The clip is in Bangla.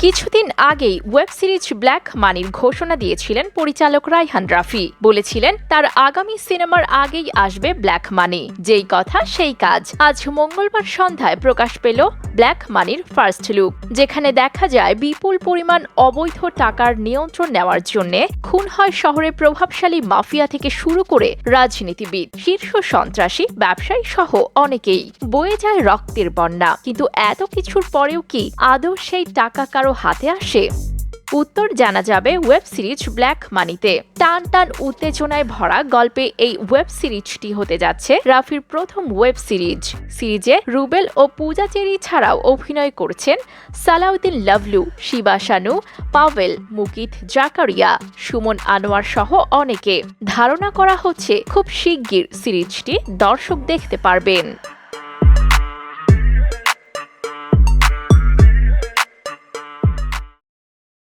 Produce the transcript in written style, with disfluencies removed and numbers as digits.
কিছুদিন আগেই ওয়েব সিরিজ ব্ল্যাক মানির ঘোষণা দিয়েছিলেন পরিচালক রায়হান রাফি। বলেছিলেন তার আগামী সিনেমার আগেই আসবে ব্ল্যাক মানি। যেই কথা সেই কাজ। আজ মঙ্গলবার সন্ধ্যায় প্রকাশ পেল ব্ল্যাক মানির ফার্স্ট লুক, যেখানে দেখা যায় বিপুল পরিমাণ অবৈধ টাকার নিয়ন্ত্রণ নেওয়ার জন্য খুন হয় শহরের প্রভাবশালী মাফিয়া থেকে শুরু করে রাজনীতিবিদ, শীর্ষ সন্ত্রাসী, ব্যবসায়ী সহ অনেকেই। বয়ে যায় রক্তের বন্যা। কিন্তু এত কিছুর পরেও কি আদৌ সেই টাকা কারো হাতে আসে? উত্তর জানা যাবে ওয়েব সিরিজ ব্ল্যাক মানিতে। টান টান উত্তেজনায় ভরা গল্পে এই ওয়েব সিরিজটি হতে যাচ্ছে রাফির প্রথম ওয়েব সিরিজ। সিরিজে রুবেল ও পূজা চেরি ছাড়াও অভিনয় করছেন সালাউদ্দিন লাভলু, শিবা শানু, পাভেল, মুকিত জাকারিয়া, সুমন আনোয়ার সহ অনেকে। ধারণা করা হচ্ছে খুব শিগগির সিরিজটি দর্শক দেখতে পারবেন।